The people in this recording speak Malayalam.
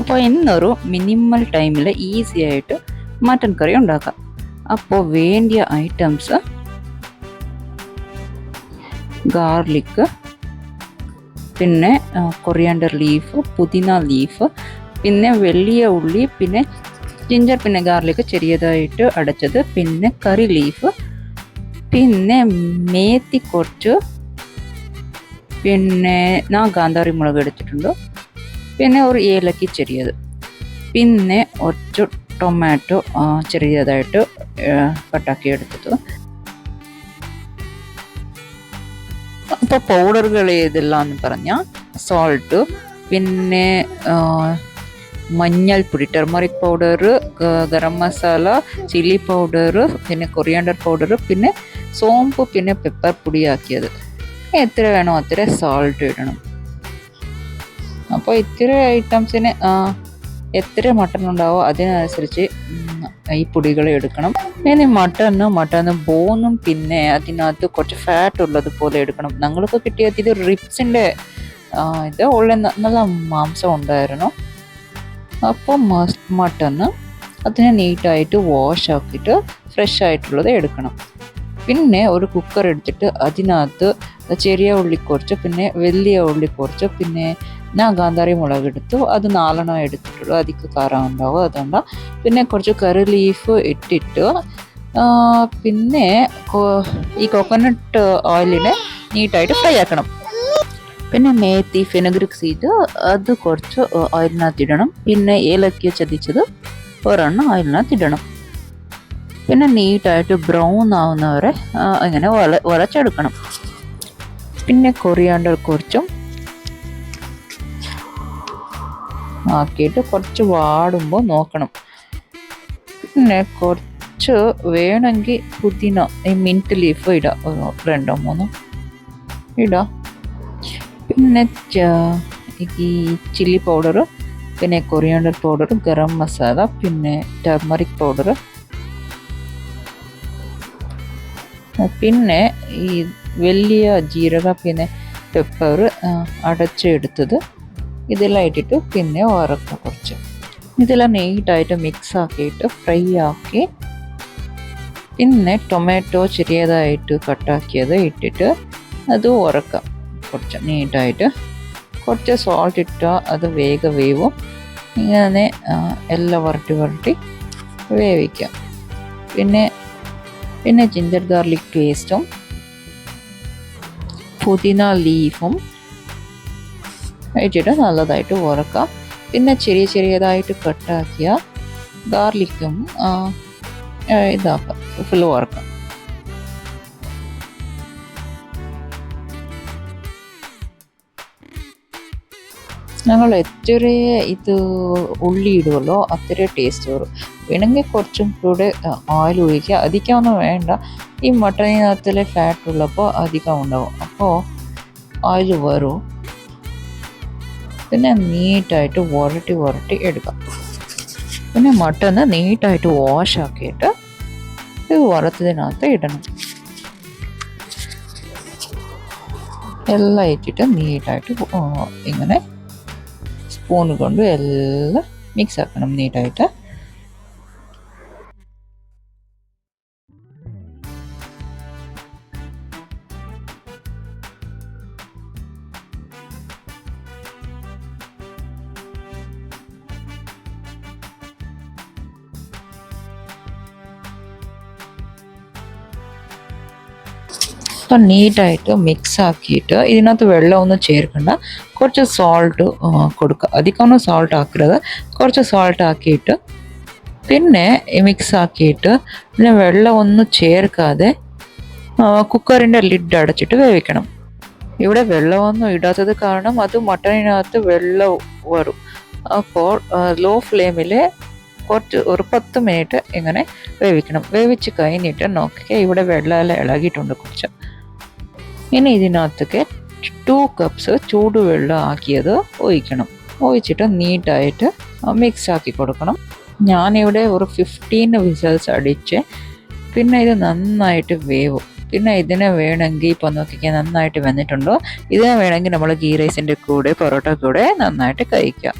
അപ്പോൾ ഇന്നൊരു മിനിമൽ ടൈമിൽ ഈസി ആയിട്ട് മട്ടൻ കറി ഉണ്ടാക്കാം. അപ്പോൾ വേണ്ടിയ ഐറ്റംസ് ഗാർലിക്ക്, പിന്നെ കൊറിയാണ്ടർ ലീഫ്, പുതിന ലീഫ്, പിന്നെ വലിയ ഉള്ളി, പിന്നെ ജിഞ്ചർ, പിന്നെ ഗാർലിക്ക് ചെറിയതായിട്ട് അടച്ചത്, പിന്നെ കറി ലീഫ്, പിന്നെ മേത്തി കുറച്ച്, പിന്നെ കാന്താരി മുളക് എടുത്തിട്ടുണ്ട്, പിന്നെ ഒരു ഏലക്കി ചെറിയത്, പിന്നെ ഒറ്റ ടൊമാറ്റോ ചെറിയതായിട്ട് കട്ടാക്കി എടുത്തത്. അപ്പോൾ പൗഡറുകൾ ഏതെല്ലാം എന്ന് പറഞ്ഞാൽ സോൾട്ട്, പിന്നെ മഞ്ഞൾപ്പൊടി, turmeric powder, garam masala, chilli powder, പിന്നെ കൊറിയാണ്ടർ പൗഡർ, പിന്നെ സോമ്പ്, പിന്നെ പെപ്പർ പൊടിയാക്കിയത്. എത്ര വേണോ അത്ര സോൾട്ട് ഇടണം. അപ്പോൾ ഇത്ര ഐറ്റംസിന് എത്ര മട്ടൺ ഉണ്ടാവോ അതിനനുസരിച്ച് ഈ പൊടികൾ എടുക്കണം. ഇനി മട്ടന് ബോണും പിന്നെ അതിനകത്ത് കുറച്ച് ഫാറ്റ് ഉള്ളത് പോലെ എടുക്കണം. ഞങ്ങൾക്ക് കിട്ടിയത് ഇത് റിബ്സിൻ്റെ ഇത് ഉള്ള നല്ല മാംസം ഉണ്ടായിരുന്നു. അപ്പോൾ മട്ടന് അതിനെ നീറ്റായിട്ട് വാഷ് ആക്കിയിട്ട് ഫ്രഷ് ആയിട്ടുള്ളത് എടുക്കണം. പിന്നെ ഒരു കുക്കർ എടുത്തിട്ട് അതിനകത്ത് ചെറിയ ഉള്ളി കുറച്ച്, പിന്നെ വലിയ ഉള്ളി കുറച്ച്, പിന്നെ കാന്താരി മുളക് എടുത്തു, അത് 4 എടുത്തിട്ടുള്ളൂ, അതിക്ക് കാരം ഉണ്ടാവും അതുകൊണ്ട്. പിന്നെ കുറച്ച് കറി ലീഫ് ഇട്ടിട്ട് പിന്നെ ഈ കോക്കനട്ട് ഓയിലിനെ നീറ്റായിട്ട് ഫ്രൈ ആക്കണം. പിന്നെ മേത്തി, ഫെനുഗ്രിക് സീഡ് അത് കുറച്ച് ഓയിലിനകത്ത് ഇടണം. പിന്നെ ഏലക്ക ചതിച്ചത് ഒരെണ്ണം ഓയിലിനകത്ത് ഇടണം. പിന്നെ നീറ്റായിട്ട് ബ്രൗൺ ആവുന്നവരെ ഇങ്ങനെ വരച്ചെടുക്കണം. പിന്നെ കൊറിയാണ്ടർ കുറച്ചും ആക്കിയിട്ട് കുറച്ച് വാടുമ്പോൾ നോക്കണം. പിന്നെ കുറച്ച് വേണമെങ്കിൽ പുതിന, ഈ മിൻറ്റ് ലീഫ് ഇടാം, 2-3 ഇടാം. പിന്നെ ഈ ചില്ലി പൗഡർ, പിന്നെ കൊറിയാണ്ടർ പൗഡർ, ഗരം മസാല, പിന്നെ ടർമറിക് പൗഡർ, പിന്നെ ഈ വലിയ ജീരക, പിന്നെ പെപ്പർ അടച്ചെടുത്തത്, ഇതെല്ലാം ഇട്ടിട്ട് പിന്നെ വറക്കുക കുറച്ച്. ഇതെല്ലാം നീറ്റായിട്ട് മിക്സ് ആക്കിയിട്ട് ഫ്രൈ ആക്കി, പിന്നെ ടൊമാറ്റോ ചെറിയതായിട്ട് കട്ടാക്കിയത് ഇട്ടിട്ട് അത് വറക്കാം കുറച്ച് നീറ്റായിട്ട്. കുറച്ച് സോൾട്ട് ഇട്ടാൽ അത് വേവും. ഇങ്ങനെ എല്ലാം വരട്ടി വേവിക്കാം. പിന്നെ ജിഞ്ചർ ഗാർലിക് പേസ്റ്റും പുതിന ലീഫും ഇട്ടിട്ട് നല്ലതായിട്ട് വറക്കാം. പിന്നെ ചെറിയതായിട്ട് കട്ടാക്കിയ ഗാർലിക്കും ഇതാക്കാം, ഫുള്ള് വറക്കാം. ഞങ്ങൾ എത്ര ഇത് ഉള്ളി ഇടുമല്ലോ അത്ര ടേസ്റ്റ് വരും. വേണമെങ്കിൽ കുറച്ചും കൂടെ ഓയിൽ ഒഴിക്കുക, അധികമൊന്നും വേണ്ട. ഈ മട്ടണിനകത്തിലെ ഫാറ്റ് ഉള്ളപ്പോൾ അധികം ഉണ്ടാവും, അപ്പോൾ ഓയിൽ വരും. പിന്നെ നീറ്റായിട്ട് വരട്ടി എടുക്കാം. പിന്നെ മട്ടൺ നീറ്റായിട്ട് വാഷ് ആക്കിയിട്ട് ഇത് വറുത്തതിനകത്ത് ഇടണം. എല്ലാം ഇട്ടിട്ട് നീറ്റായിട്ട് ഇങ്ങനെ സ്പൂൺ കൊണ്ട് എല്ലാം മിക്സ് ആക്കണം നീറ്റായിട്ട്. അപ്പം നീറ്റായിട്ട് മിക്സ് ആക്കിയിട്ട് ഇതിനകത്ത് വെള്ളമൊന്നും ചേർക്കണ്ട. കുറച്ച് സോൾട്ട് കൊടുക്കുക, അധികമൊന്നും സോൾട്ട് ആക്കരുത്, കുറച്ച് സോൾട്ട് ആക്കിയിട്ട് പിന്നെ മിക്സ് ആക്കിയിട്ട് പിന്നെ വെള്ളമൊന്നും ചേർക്കാതെ കുക്കറിൻ്റെ ലിഡ് അടച്ചിട്ട് വേവിക്കണം. ഇവിടെ വെള്ളമൊന്നും ഇടാത്തത് കാരണം അത് മട്ടണിനകത്ത് വെള്ളം വരും. അപ്പോൾ ലോ ഫ്ലെയിമിൽ ഒരു 10 മിനിറ്റ് ഇങ്ങനെ വേവിക്കണം. വേവിച്ച് കഴിഞ്ഞിട്ട് നോക്കുക, ഇവിടെ വെള്ളമെല്ലാം ഇളകിയിട്ടുണ്ട് കുറച്ച്. ഇനി ഇതിനകത്തൊക്കെ 2 കപ്സ് ചൂടുവെള്ളം ആക്കിയത് ഒഴിക്കണം. ഒഴിച്ചിട്ട് നീറ്റായിട്ട് മിക്സ് ആക്കി കൊടുക്കണം. ഞാനിവിടെ ഒരു 15 വിസിൽസ് അടിച്ച് പിന്നെ ഇത് നന്നായിട്ട് വേവും. പിന്നെ ഇതിനെ വേണമെങ്കിൽ ഇപ്പോൾ നോക്കിക്കാൻ നന്നായിട്ട് വെന്തിട്ടുണ്ടോ, ഇതിനെ വേണമെങ്കിൽ നമ്മൾ ഗീ റൈസിൻ്റെ കൂടെ പൊറോട്ട കൂടെ നന്നായിട്ട് കഴിക്കാം.